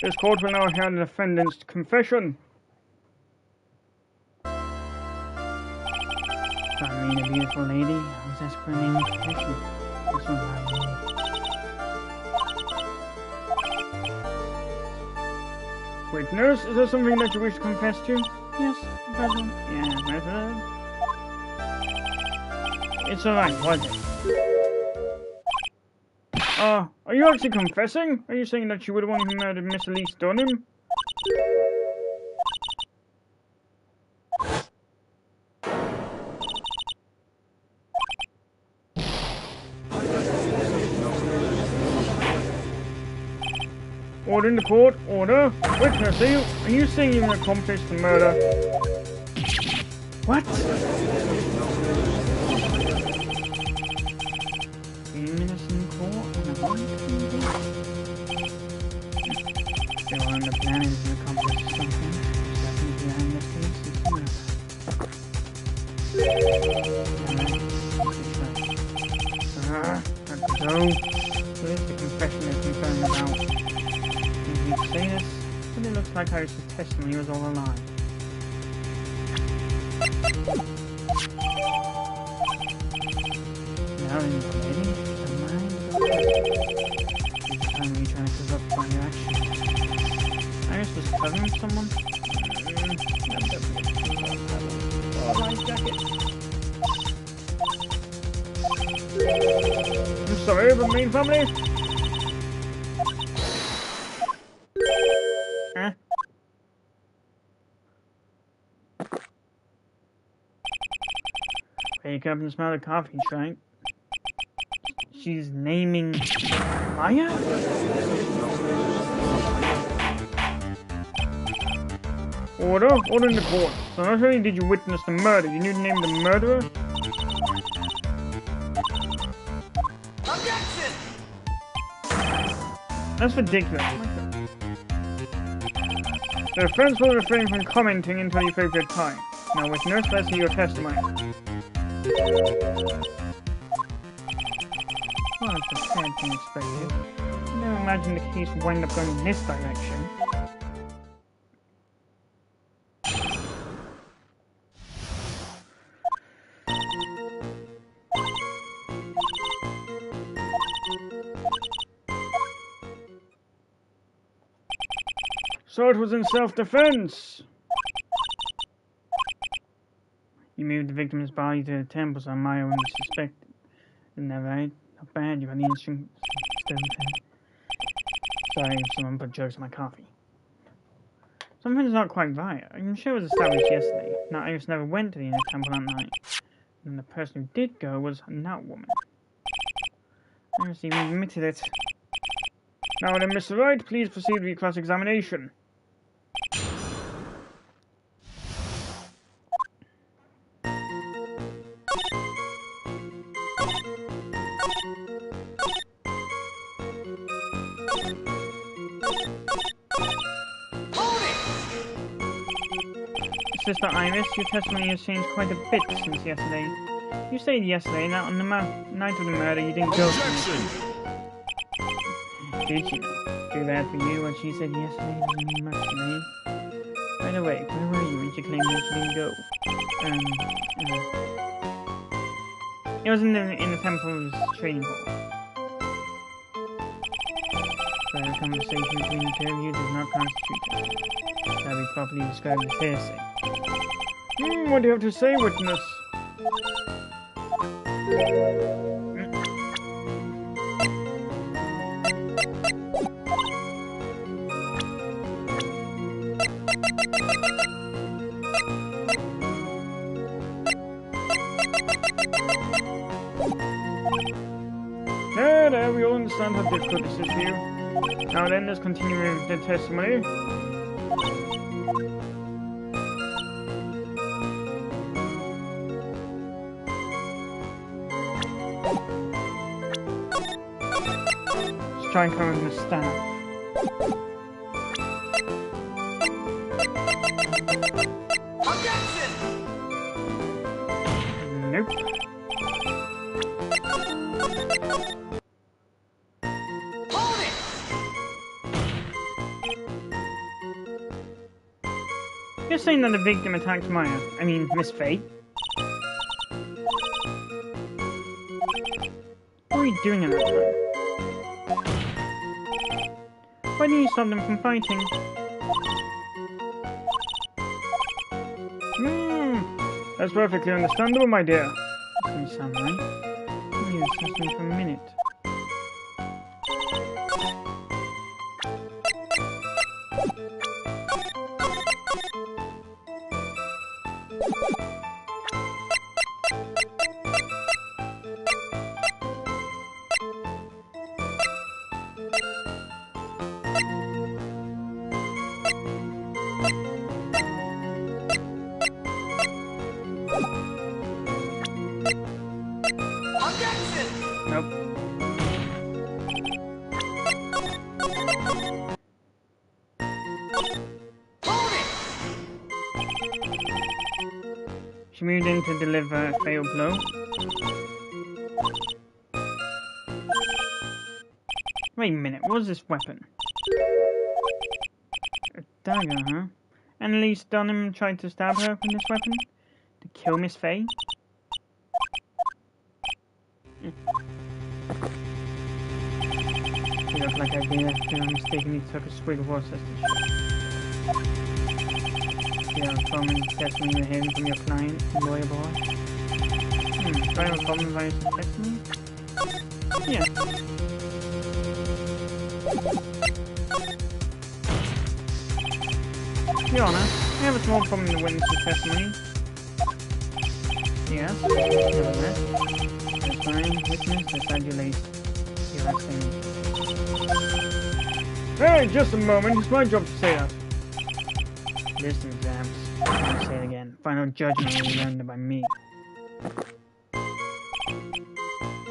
This court will now hear the defendant's confession. I mean, a beautiful lady. I was asked for a name of confession. This one's my lady. Witness, is there something that you wish to confess to? Yes, President. Yeah, President. It's alright, was it? Are you actually confessing? Are you saying that you were the one who murdered Miss Elise Dunham? Order in the court. Order. Witness, are you saying you're an accomplice to murder? What? 3 minutes in court and a one. They were on the planet to accomplish something. Something behind the scenes is Let's go. What is the confession they're confirmed about? You'd say this, but it looks like Iris' testimony was all a lie. Now then, lady, the mind of the each time you trying to cover up by your actions. Iris was covering someone? Oh, my jacket. I'm sorry, but main family. Wake up and smell the coffee, Shrike. She's naming Maya? Order in the court. So not only did you witness the murder, you knew to name the murderer? Objection! That's ridiculous. The defense will refrain from commenting until the appropriate time. Now witness, let's hear your testimony. Well, it's a sad thing expected. I never imagined the case would wind up going in this direction. So it was in self-defense. You moved the victim's body to the temples on Maya when you suspected. Isn't that right? Not bad, you had the instinct. Sorry if someone put jokes in my coffee. Something's not quite right. I'm sure it was established yesterday. Now, Iris never went to the inner temple that night. And the person who did go was that woman. Iris even admitted it. Now then, Mr. Wright, please proceed with your cross-examination. Sister Iris, your testimony has changed quite a bit since yesterday. You said yesterday that on the night of the murder you didn't go. Did you? Too bad for you. What she said yesterday doesn't mean much to me. By the way, where were you when she claimed that she didn't go? It was in the temple's training hall. So the conversation between the two of you does not constitute it. Shall be properly described as hearsay. What do you have to say, witness? There, we all understand how difficult this is for you. Now then, let's continue with the testimony. Let's try and come with the staff. Objection! Nope. Hold it! You're saying that the victim attacked Miss Faye? What were you doing at that time? Why didn't you stop them from fighting? That's perfectly understandable, my dear. Doesn't sound right. Let me assess them for a minute. Nope. She moved in to deliver a fatal blow. Wait a minute, what was this weapon? A dagger, huh? Annalise Dunham tried to stab her with this weapon? To kill Miss Faye? You look like I did after I mistakenly took a swig of water. Yeah, common testimony you're hearing from your client, lawyer boy. Do I have a problem with some testimony? Yeah. Your Honor, I have a small problem in the witness's testimony. Yes, nevertheless. That's fine, witness, decide your lace. You're asking me. Hey, just a moment. It's my job to say that. Listen, Gramps. I'll say it again. Final judgment will be rendered by me.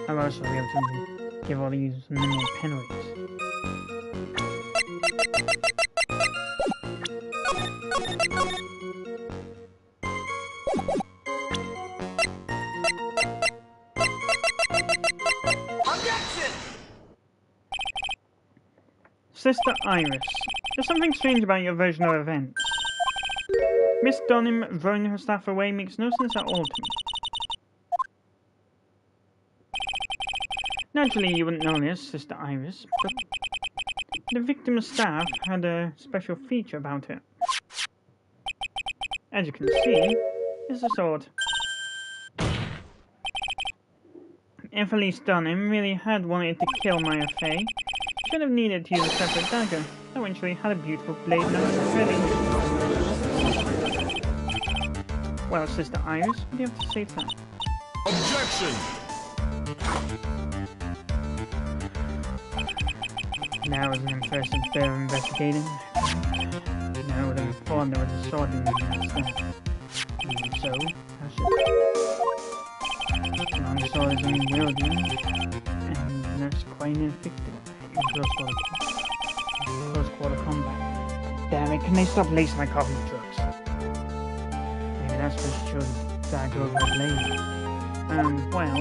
I'll also be able to give all these minimal penalties. Sister Iris, there's something strange about your version of events. Miss Dunham throwing her staff away makes no sense at all to me. Naturally, you wouldn't know this, Sister Iris, but the victim's staff had a special feature about it. As you can see, it's a sword. If Elise Dunham really had wanted to kill Maya Fey, she would have needed to use a separate dagger, that eventually had a beautiful blade knife ready. Well, Sister Iris, what do you have to say to that? Objection! Now as an impressive bear investigating. Now I would have thought there was a sword in that staff. Even so, that's it. Long sword is unwieldy, and that's quite ineffective in close quarter combat. Damn it, can they stop lacing my coffee with drugs? Maybe that's what she chose to dagger over her blade. Well...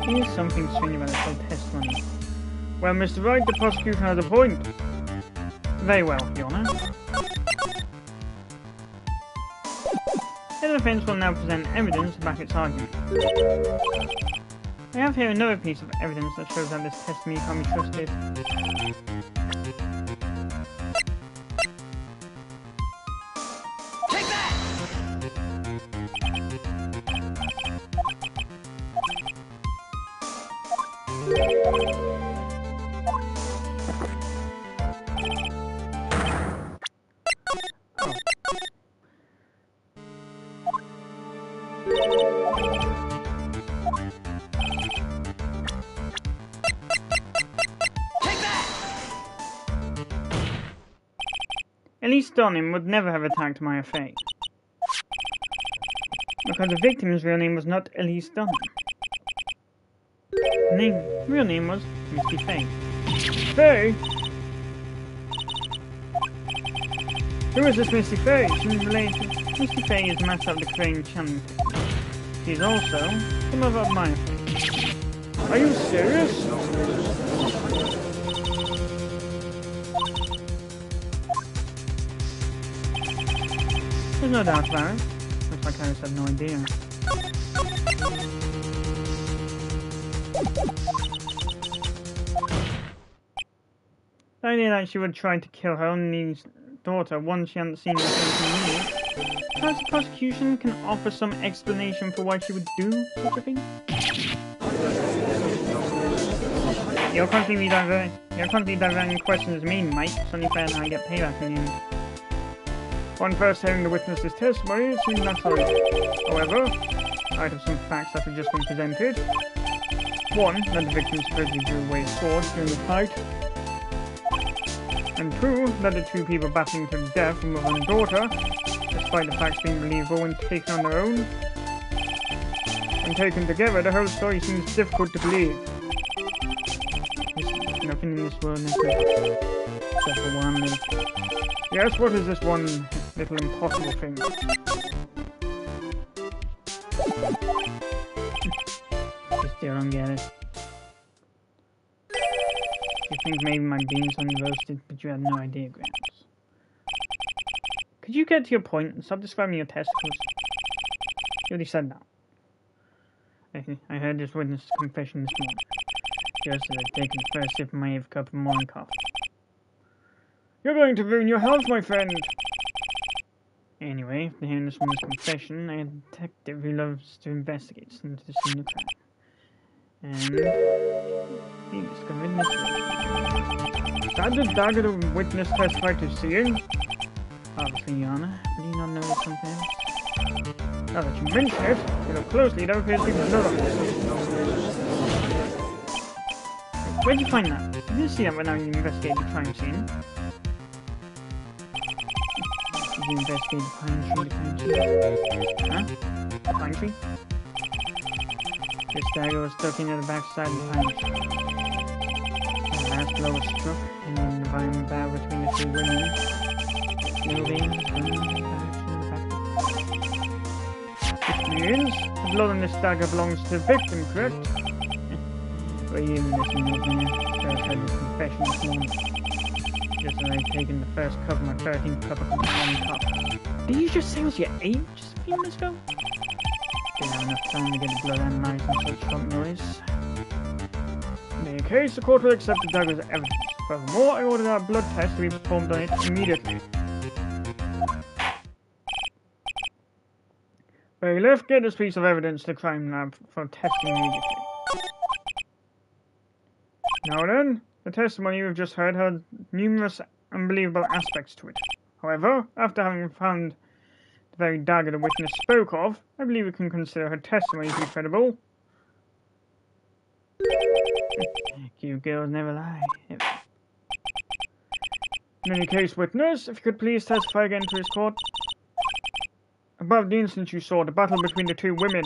There is something strange about this whole testimony. Well, Mr. Wright, the prosecution has a point. Very well, Your Honor. The defense will now present evidence to back its argument. I have here another piece of evidence that shows that this testimony can be trusted. Take that! Elise Dunham would never have attacked Maya Fey. Because the victim's real name was not Elise Dunham. Her real name was Misty Fey. Fey? Who is this Misty Fey? She's related. Misty Fey is the master of the Crane Channeling Technique. She is also the mother of Maya Fey. Are you serious? There's no doubt about it. Looks like I just have no idea. The idea that she would try to kill her only daughter, one she hadn't seen in 17 years. Perhaps the prosecution can offer some explanation for why she would do such a thing? You're constantly diverting questions to me, Mike. It's only fair that I get payback in the end. On first hearing the witness's testimony, it seemed natural. However, out of some facts that have just been presented, one, that the victim supposedly drew away his sword during the fight, and two, that the two people battling to death were mother and daughter, despite the facts being believable when taken on their own. When taken together, the whole story seems difficult to believe. There's nothing in this world except for one little... Yes, what is this one little impossible thing? I still don't get it. You think maybe my beans only roasted, but you had no idea, Gramps. Could you get to your point and stop describing your testicles? You already said that. I heard this witness's confession this morning. Just as I'd taken the first sip of my 8th cup of morning coffee. You're going to ruin your health, my friend! Anyway, after hearing this woman's confession, I had a detective who loves to investigate into the scene of crime. And he discovered this. Is that the dagger the witness testified to seeing? Obviously, Your Honor. Do you not know something else? Now that you mention it, if you look closely, there appears to be blood on it. Where'd you find that? Did you see that when I investigated the crime scene? Did you investigate the crime scene? Huh? The pine tree? This dagger was stuck into the backside of the pine tree. The last blow was struck, and an environment battle between the two women. Moving, Which means the blood on this dagger belongs to the victim, correct? Well, you even listened to me. First heard his confession this morning. Just as I'd taken the first cup of my 13th cup of morning coffee. Did you just say it was your age just a few minutes ago? Didn't have enough time to get the blood analyzed and such short noise. In any case, the court will accept the dagger as evidence. Furthermore, I ordered a blood test to be performed on it immediately. Bailiff, get this piece of evidence to the crime lab for testing immediately. Now then, the testimony we've just heard had numerous unbelievable aspects to it. However, after having found the very dagger the witness spoke of, I believe we can consider her testimony to be credible. You girls never lie. In any case, witness, if you could please testify again to his court. About the incident you saw, the battle between the two women.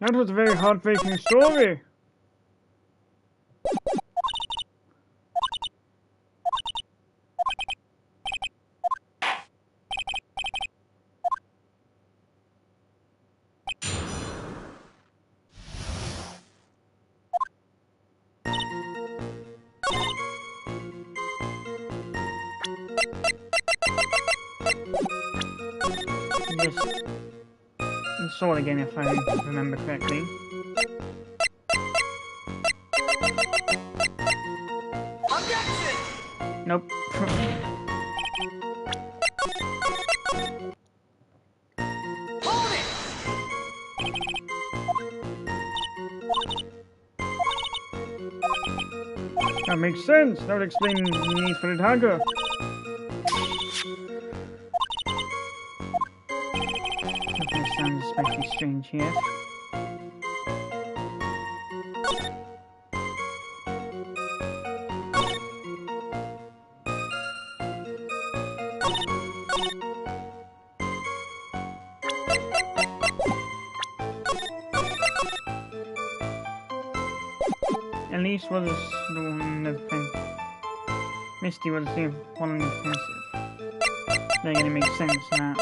That was a very heartbreaking story. Just saw it again if I remember correctly. Objection! Nope. Hold it! That makes sense. That would explain the need for the dagger. Nothing sounds especially strange here. Elise was the one on the defensive. Misty was the one on the defensive. They're gonna make sense now.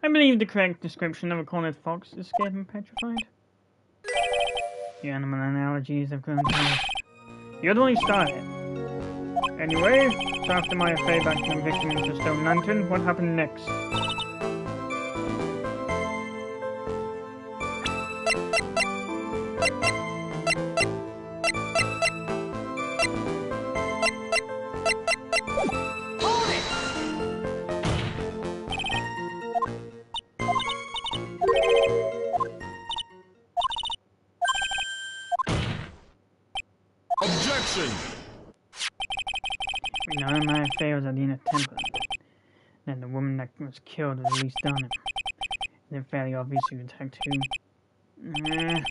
I believe the correct description of a cornered fox is scared and petrified. Your animal analogies have grown tired. You're the one who started. Anyway, so after my affair back to the victim into Stone Lantern, what happened next? Objection! We know that my affair was at the inner temple. Then the woman that was killed was released on him. And then fairly obvious who attacked who. I'm not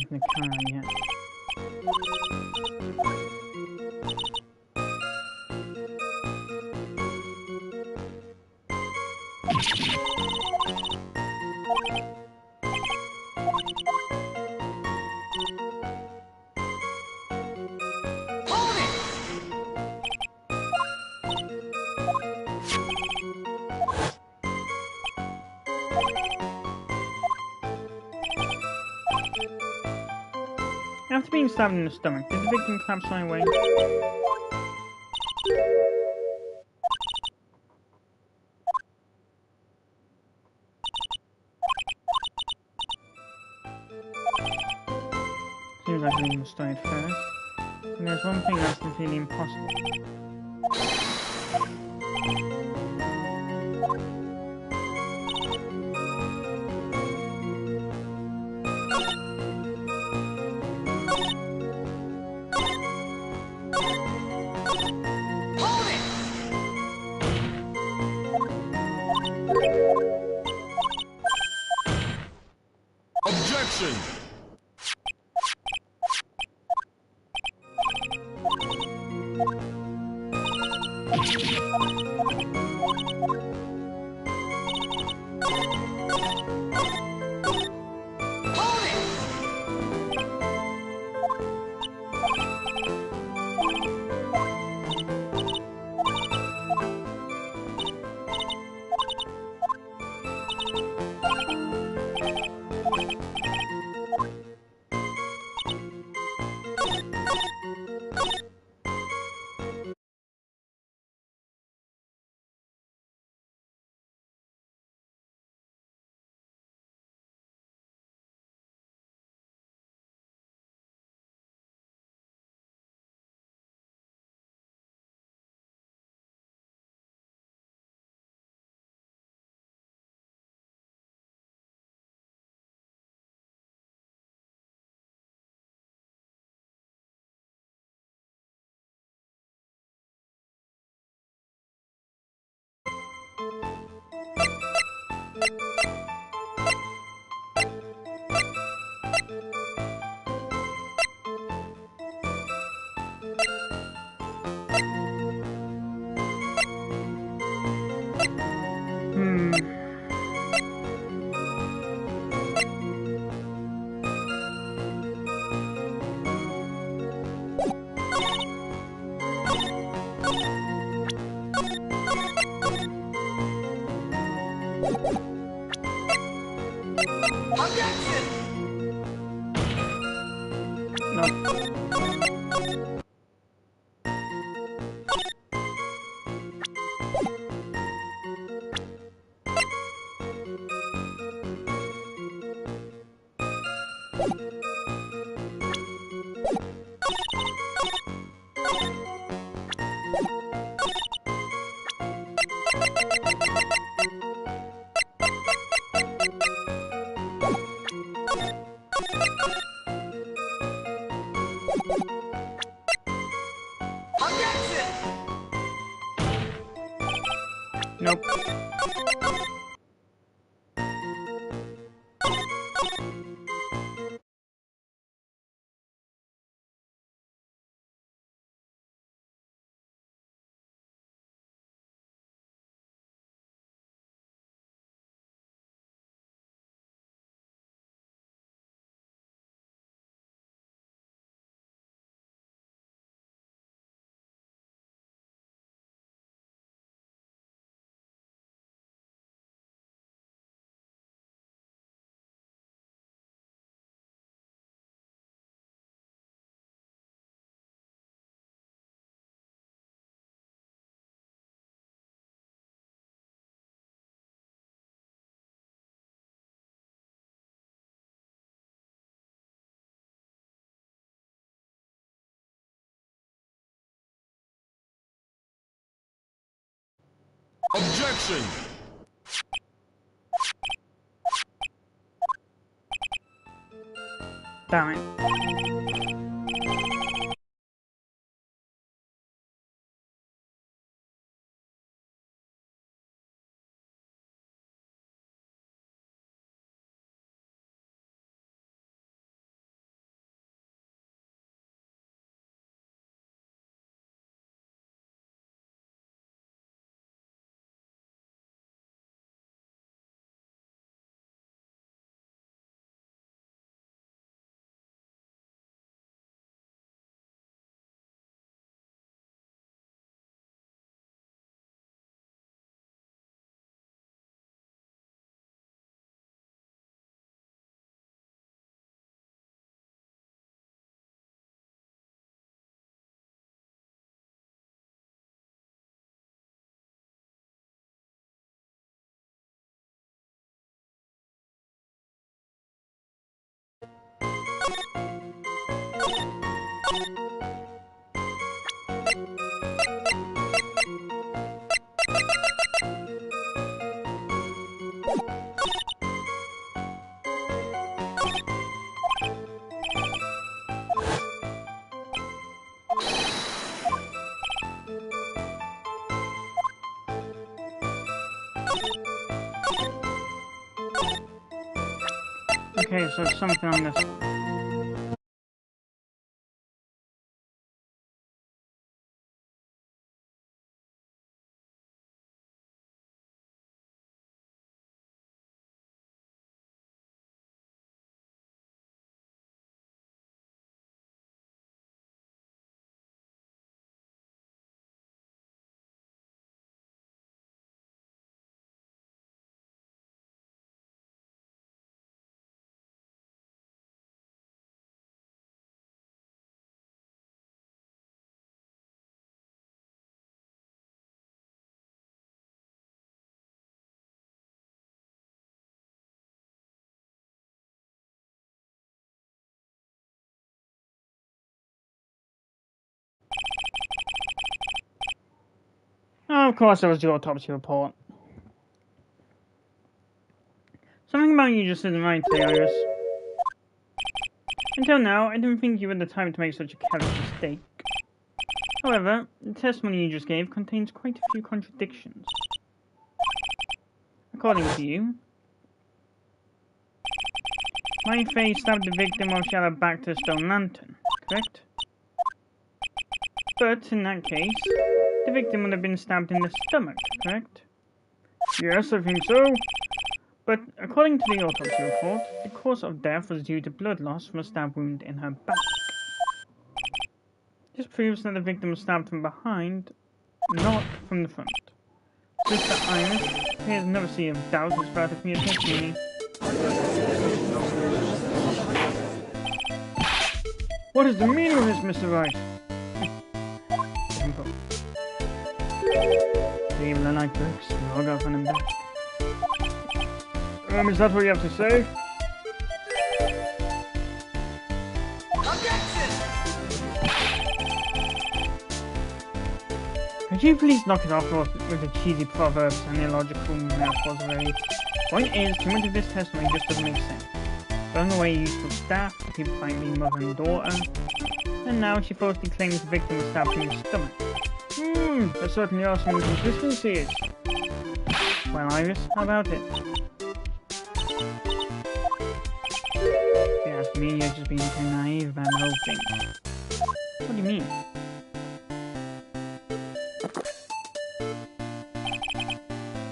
gonna count on yet. After being stabbed in the stomach, did the victim collapse right away? Seems like we must start first. And there's one thing that's completely impossible. Objection! Objection! Damn it. Okay, so it's something on this one. Oh, of course, it was the autopsy report. Something about you just isn't right today, Iris. Until now, I didn't think you had the time to make such a careless mistake. However, the testimony you just gave contains quite a few contradictions. According to you, my face stabbed the victim while she had her back to the stone lantern, correct? But in that case, the victim would have been stabbed in the stomach, correct? Yes, I think so. But according to the autopsy report, the cause of death was due to blood loss from a stab wound in her back. This proves that the victim was stabbed from behind, not from the front. Sister Iris appears never see of doubt as sprouted from your testimony. What is the meaning of this, Mr. Wright? Simple. The evil and light books, log off on and back. Is that what you have to say? Objection! Could you please knock it off with the cheesy proverbs and illogical metaphors already? Point is, too much of this testimony just doesn't make sense. Throwing away useful staff, people fighting mother and daughter, and now she falsely claims the victim was stabbed in the stomach. There certainly are some inconsistencies. Well, Iris, how about it? maybe you're just being too naive about the whole thing. What do you mean?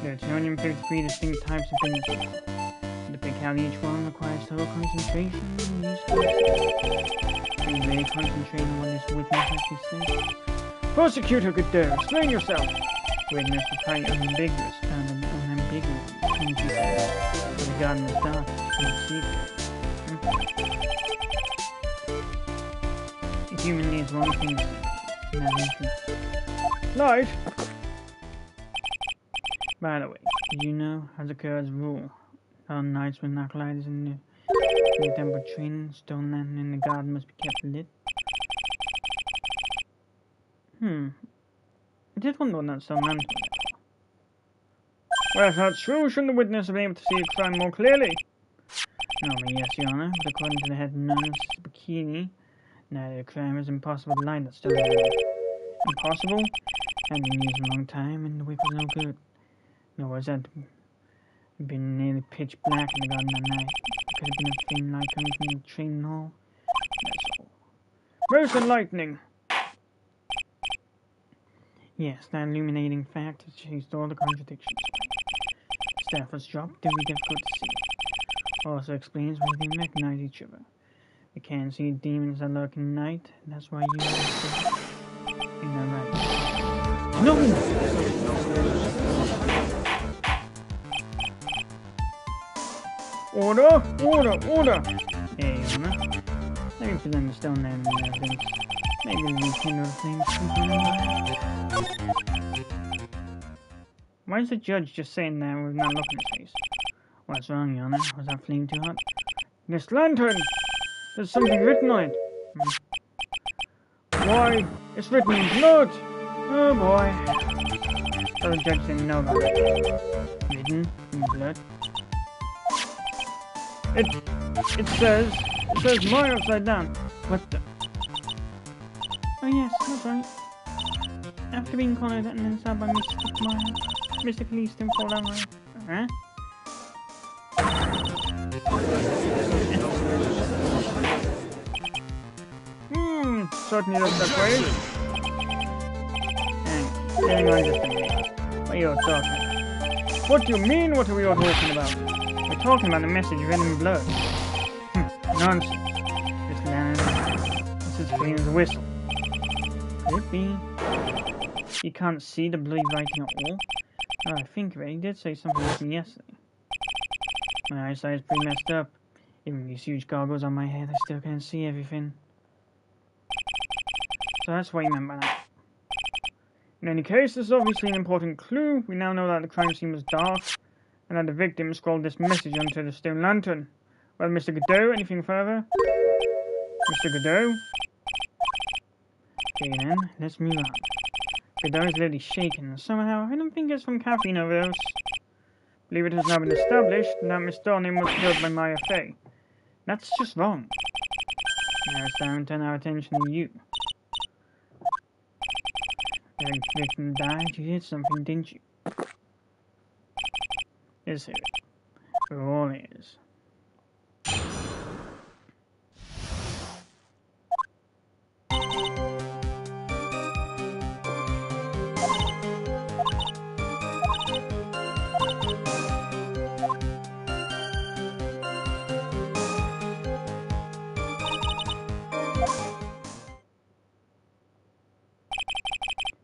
There are 253 distinct types of businesses. To pick out each one requires total concentration and use of Can you really concentrate on what this witness actually says? Prosecutor Godot, explain yourself. Witness was quite unambiguous, found an unambiguous things he said. But the garden was dark, he couldn't see it. A human needs one thing to see, and that is Light? By the way, did you know, as a Kurds rule, on nights when Acolyte is in the temple training, stone lantern in the garden must be kept lit? I did wonder what that stone lantern was. Well, if that's true, shouldn't the witness have been able to see a crime more clearly? Normally, yes, Your Honor, but according to the head nurse Bikini, neither the crime is impossible to light that stone lantern. Impossible? Had been used a long time, and the wick was no good. Nor was that been nearly pitch black in the garden that night. It could have been a thin light coming from the training hall. That's all. Most enlightening. Yes, that illuminating fact has chased all the contradictions. Staff was dropped, it would be difficult to see. Also explains why they recognize each other. They can't see demons that lurk in the night, and that's why you are in the right. No! Order! Order! Order! Hey, Your Honor. Let me present the stone lantern and evidence. Maybe we can kindle the flames from Why is the judge just saying that with not looking at his face? What's wrong, Your Honor? Was that flame too hot? This lantern! There's something written on it. Why? It's written in blood! Oh boy. So the judge didn't know about it. Written in blood? It says mine upside down. What the? Oh yes, that's right. After being cornered and then stabbed by Mr. Cleaston fall down my... Huh? Certainly looks that way. Hang on just a minute. What are you talking about? What do you mean, what are we all talking about? We're talking about the message written in blood. Nonsense. This lantern, it's as clean as a whistle. Could it be? You can't see the bloody writing at all? Oh, I think of it, he did say something to me yesterday. My eyesight is pretty messed up. Even with these huge goggles on my head, I still can't see everything. So that's what he meant by that. In any case, this is obviously an important clue. We now know that the crime scene was dark, and that the victim scrawled this message onto the stone lantern. Well, Mr. Godot, anything further? Mr. Godot? Okay then, let's move on. Godot is literally shaken, and somehow I don't think it's from caffeine overdose. Believe it has now been established that Miss Darling was killed by Maya Fey. That's just wrong. Now it's time to turn our attention to you. The victim died, you did something, didn't you? Let's hear it. We're all ears.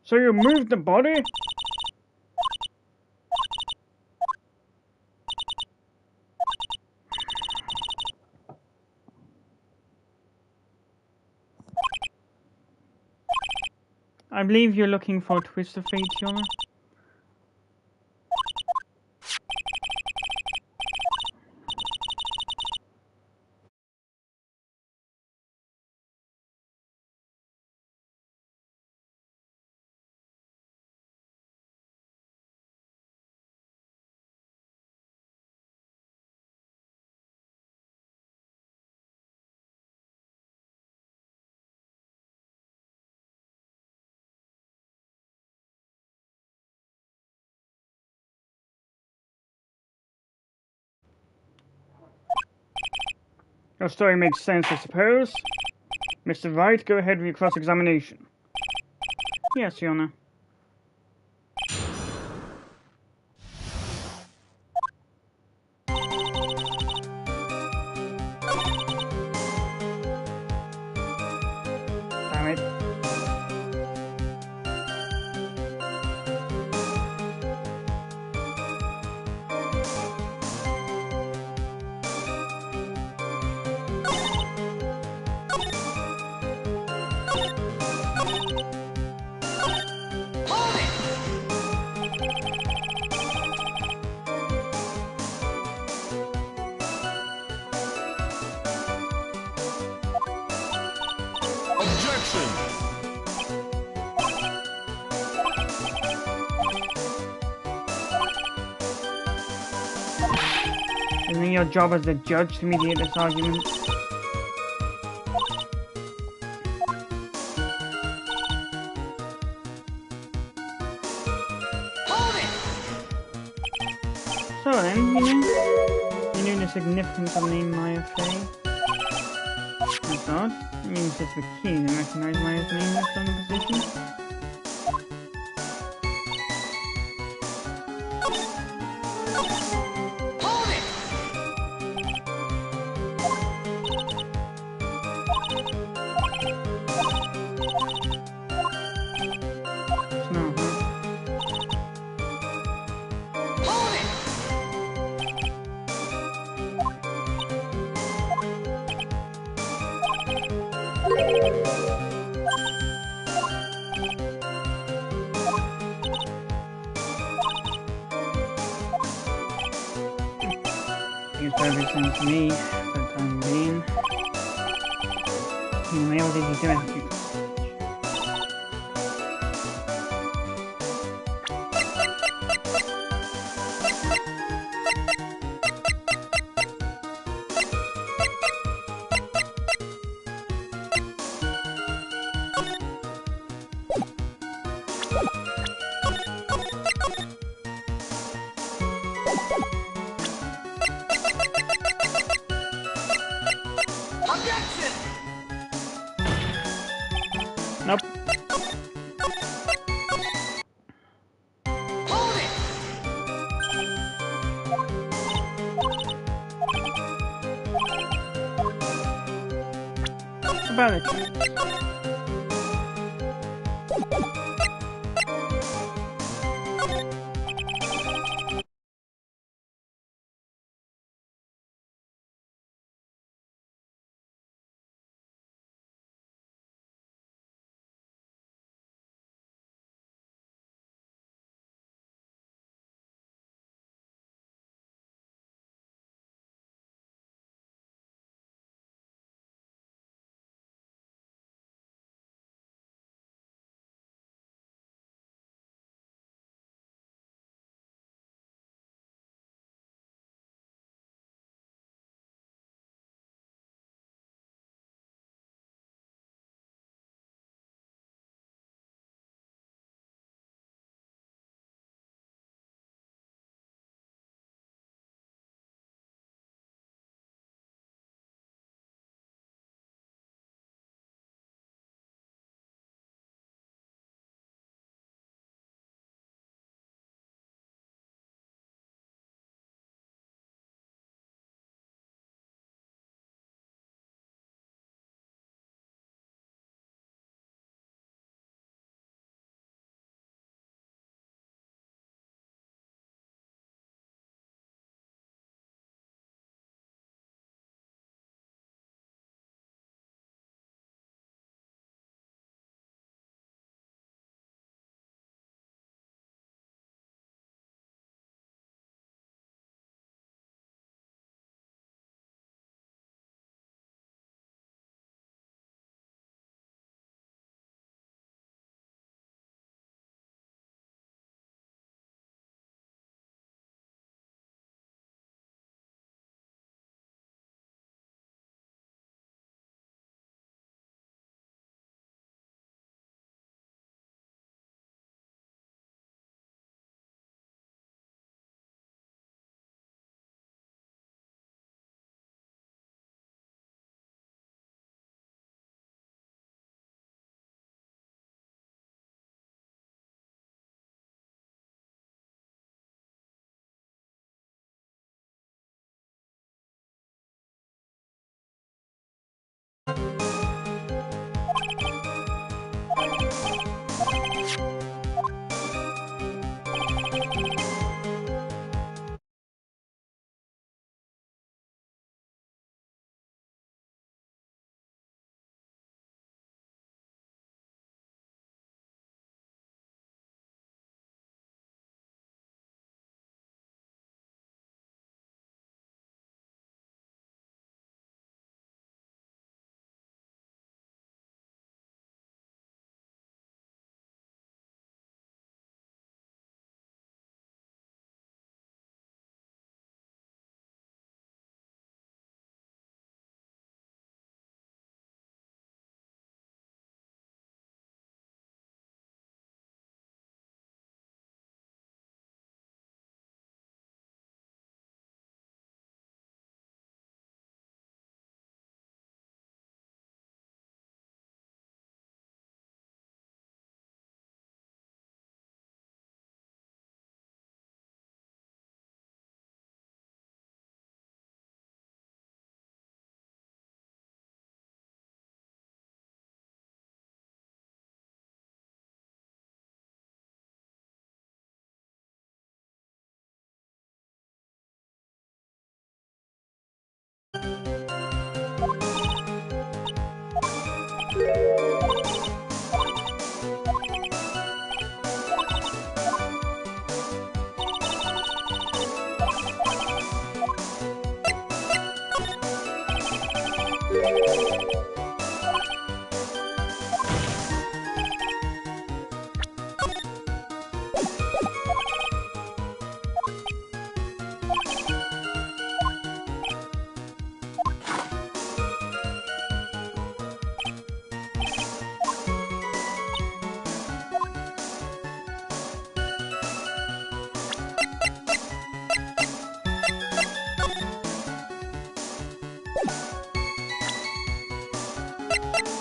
So you moved the body? I believe you're looking for a twist of fate, Your Honor. Your story makes sense, I suppose. Mr. Wright, go ahead with your cross-examination. Yes, Your Honor. Damn it. Hold it! Objection! Isn't it your job as the judge to mediate this argument? Hold it! So then, you knew the significance of the name Maya Fey? That's odd. It means it's the key to recognize Maya's name left on the position. Hold it! Snow, huh? Hold it! Makes perfect sense to me, for the time being. Anyway, what did you do after you? Objection! Nope. Hold it! About it.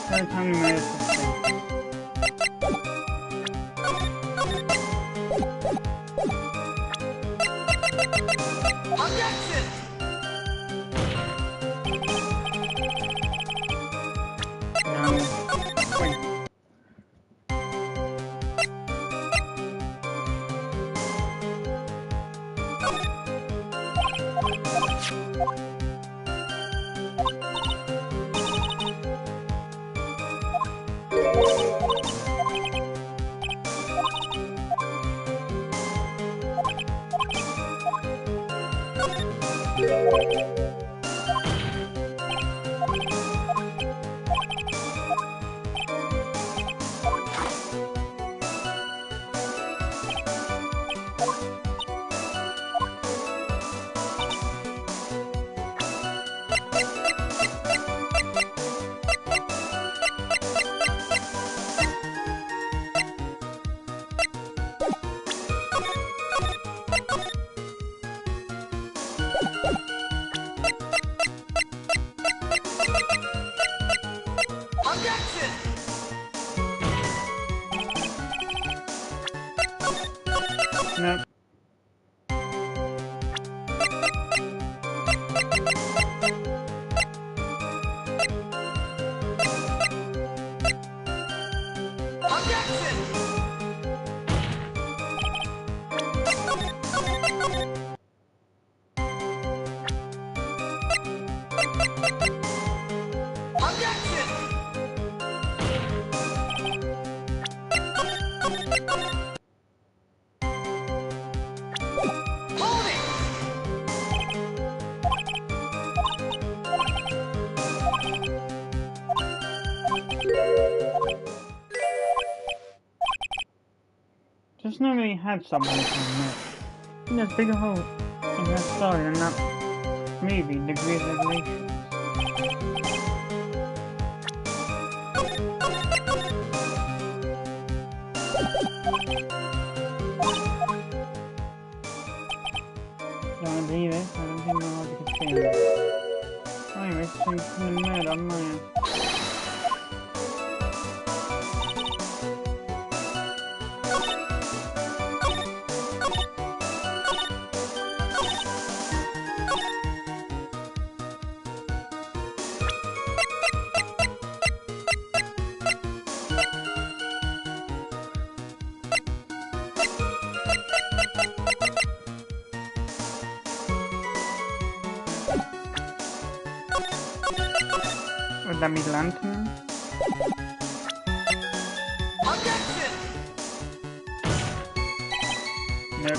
Every time we made it. Objection! Now, wait. Objection! No. Objection! Objection! Hold it! Just never really had someone to admit. I think there's a bigger hole in her story than that movie, The Great Revelations. Don't believe it, I don't think my logic is fair. Anyway, so I'm from the murder on Maya. Would that be lantern? Objection! Nope.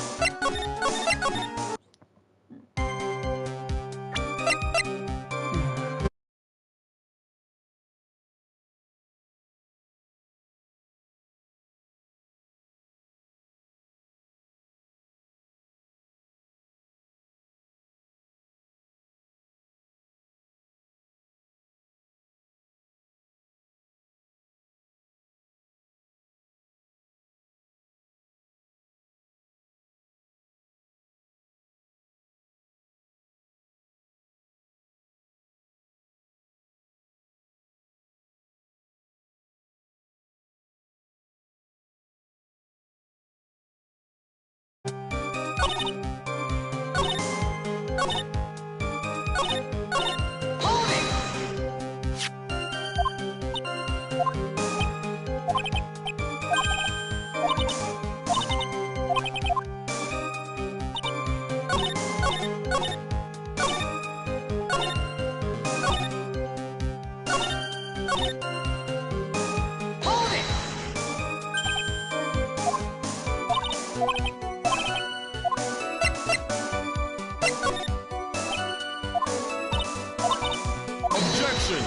Objection!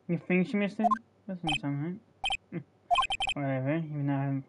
You think she missed it? Doesn't sound right. Whatever, even though I haven't.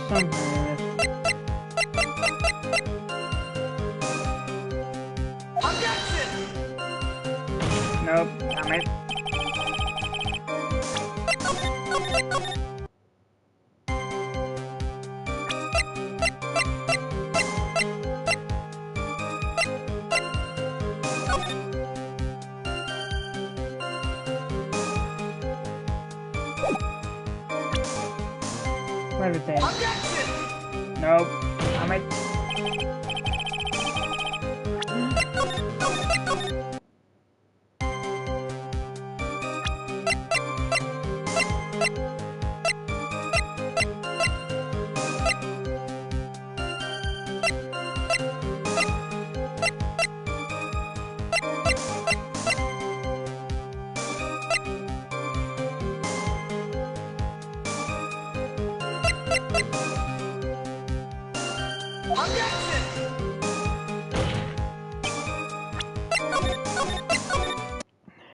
Somehow. Objection! Nope, damn it. Where is it? Objection! Nope, damn it. Objection!